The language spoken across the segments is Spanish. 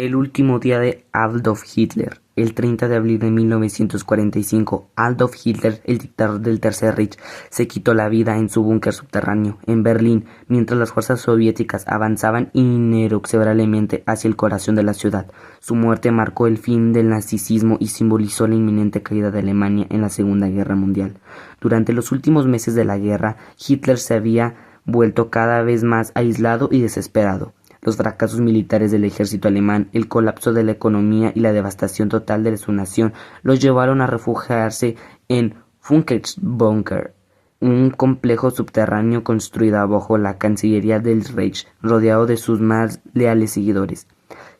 El último día de Adolf Hitler. El 30 de abril de 1945, Adolf Hitler, el dictador del Tercer Reich, se quitó la vida en su búnker subterráneo, en Berlín, mientras las fuerzas soviéticas avanzaban inexorablemente hacia el corazón de la ciudad. Su muerte marcó el fin del nazismo y simbolizó la inminente caída de Alemania en la Segunda Guerra Mundial. Durante los últimos meses de la guerra, Hitler se había vuelto cada vez más aislado y desesperado. Los fracasos militares del ejército alemán, el colapso de la economía y la devastación total de su nación los llevaron a refugiarse en Funkensbunker, un complejo subterráneo construido bajo la Cancillería del Reich, rodeado de sus más leales seguidores.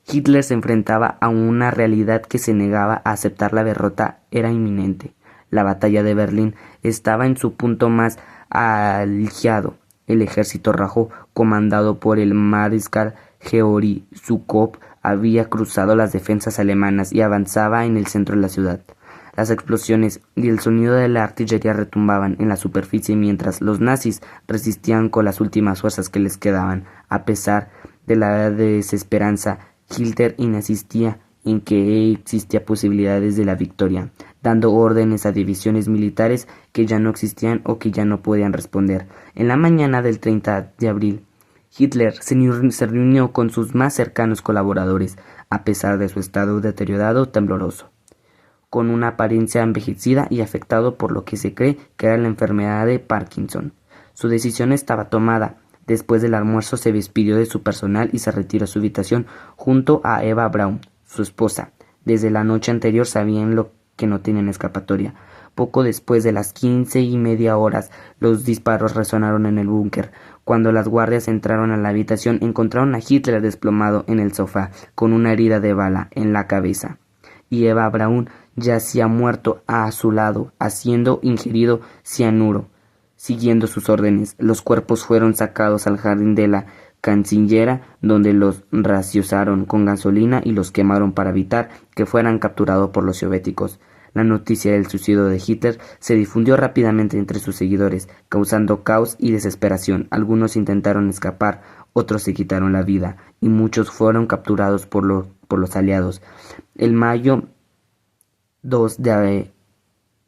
Hitler se enfrentaba a una realidad que se negaba a aceptar. La derrota era inminente. La batalla de Berlín estaba en su punto más álgido. El ejército rojo, comandado por el mariscal Georgy Zhukov, había cruzado las defensas alemanas y avanzaba en el centro de la ciudad. Las explosiones y el sonido de la artillería retumbaban en la superficie mientras los nazis resistían con las últimas fuerzas que les quedaban. A pesar de la desesperanza, Hitler insistía en que existía posibilidades de la victoria, dando órdenes a divisiones militares que ya no existían o que ya no podían responder. En la mañana del 30 de abril, Hitler se reunió con sus más cercanos colaboradores, a pesar de su estado deteriorado, tembloroso, con una apariencia envejecida y afectado por lo que se cree que era la enfermedad de Parkinson. Su decisión estaba tomada. Después del almuerzo se despidió de su personal y se retiró a su habitación junto a Eva Braun, su esposa. Desde la noche anterior sabían lo que no tenían escapatoria. Poco después de las 15:30 los disparos resonaron en el búnker. Cuando las guardias entraron a la habitación, encontraron a Hitler desplomado en el sofá, con una herida de bala en la cabeza. Y Eva Braun yacía muerto a su lado, haciendo ingerido cianuro. Siguiendo sus órdenes, los cuerpos fueron sacados al jardín de la Cancillería, donde los rociaron con gasolina y los quemaron para evitar que fueran capturados por los soviéticos. La noticia del suicidio de Hitler se difundió rápidamente entre sus seguidores, causando caos y desesperación. Algunos intentaron escapar, otros se quitaron la vida, y muchos fueron capturados por los aliados. El mayo 2 de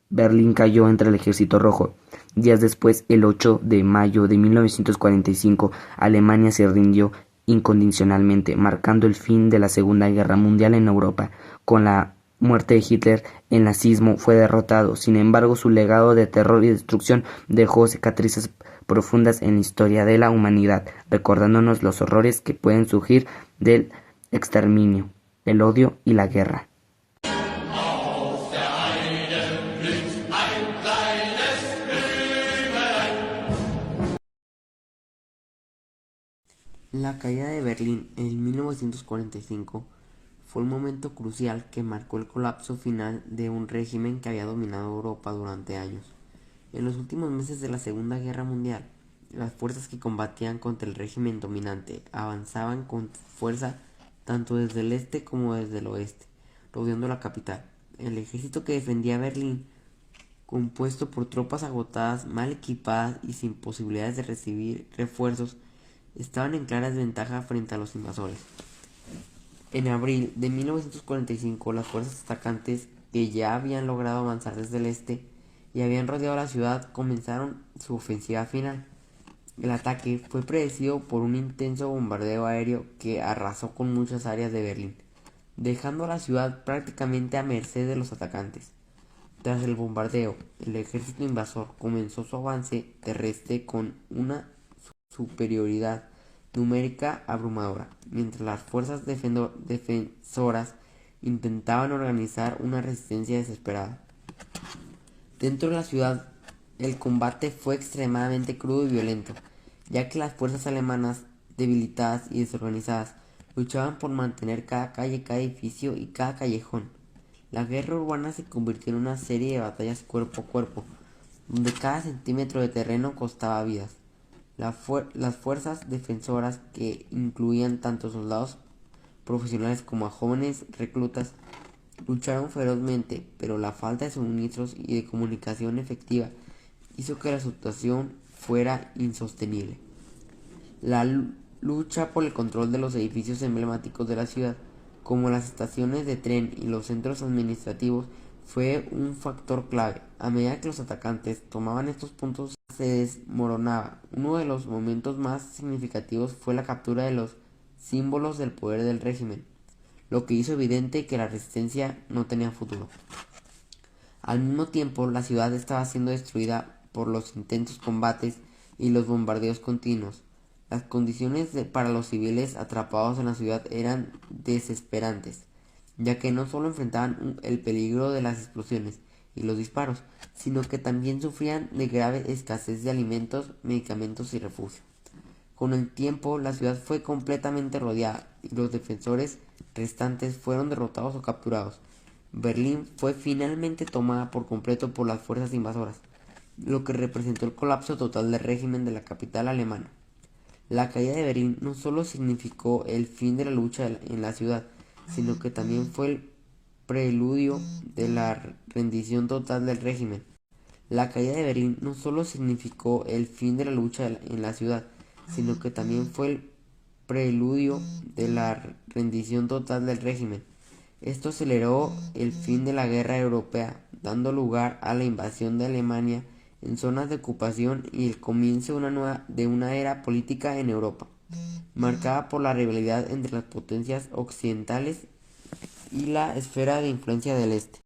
Berlín cayó entre el ejército rojo. Días después, el 8 de mayo de 1945, Alemania se rindió incondicionalmente, marcando el fin de la Segunda Guerra Mundial en Europa. Con la muerte de Hitler, el nazismo fue derrotado. Sin embargo, su legado de terror y destrucción dejó cicatrices profundas en la historia de la humanidad, recordándonos los horrores que pueden surgir del exterminio, el odio y la guerra. La caída de Berlín en 1945 fue un momento crucial que marcó el colapso final de un régimen que había dominado Europa durante años. En los últimos meses de la Segunda Guerra Mundial, las fuerzas que combatían contra el régimen dominante avanzaban con fuerza tanto desde el este como desde el oeste, rodeando la capital. El ejército que defendía Berlín, compuesto por tropas agotadas, mal equipadas y sin posibilidades de recibir refuerzos, estaban en clara desventaja frente a los invasores. En abril de 1945, las fuerzas atacantes, que ya habían logrado avanzar desde el este y habían rodeado la ciudad, comenzaron su ofensiva final. El ataque fue precedido por un intenso bombardeo aéreo que arrasó con muchas áreas de Berlín, dejando a la ciudad prácticamente a merced de los atacantes. Tras el bombardeo, el ejército invasor comenzó su avance terrestre con una superioridad numérica abrumadora, mientras las fuerzas defensoras intentaban organizar una resistencia desesperada. Dentro de la ciudad, el combate fue extremadamente crudo y violento, ya que las fuerzas alemanas, debilitadas y desorganizadas, luchaban por mantener cada calle, cada edificio y cada callejón. La guerra urbana se convirtió en una serie de batallas cuerpo a cuerpo, donde cada centímetro de terreno costaba vidas. Las fuerzas defensoras, que incluían tanto soldados profesionales como a jóvenes reclutas, lucharon ferozmente, pero la falta de suministros y de comunicación efectiva hizo que la situación fuera insostenible. La lucha por el control de los edificios emblemáticos de la ciudad como las estaciones de tren y los centros administrativos, fue un factor clave. A medida que los atacantes tomaban estos puntos, se desmoronaba. Uno de los momentos más significativos fue la captura de los símbolos del poder del régimen, lo que hizo evidente que la resistencia no tenía futuro. Al mismo tiempo, la ciudad estaba siendo destruida por los intensos combates y los bombardeos continuos. Las condiciones para los civiles atrapados en la ciudad eran desesperantes, ya que no solo enfrentaban el peligro de las explosiones y los disparos, sino que también sufrían de grave escasez de alimentos, medicamentos y refugio. Con el tiempo, la ciudad fue completamente rodeada y los defensores restantes fueron derrotados o capturados. Berlín fue finalmente tomada por completo por las fuerzas invasoras, lo que representó el colapso total del régimen de la capital alemana. La caída de Berlín no solo significó el fin de la lucha en la ciudad, sino que también fue el preludio de la rendición total del régimen. La caída de Berlín no solo significó el fin de la lucha en la ciudad, sino que también fue el preludio de la rendición total del régimen. Esto aceleró el fin de la guerra europea, dando lugar a la invasión de Alemania en zonas de ocupación y el comienzo de una era política en Europa, marcada por la rivalidad entre las potencias occidentales y la esfera de influencia del este.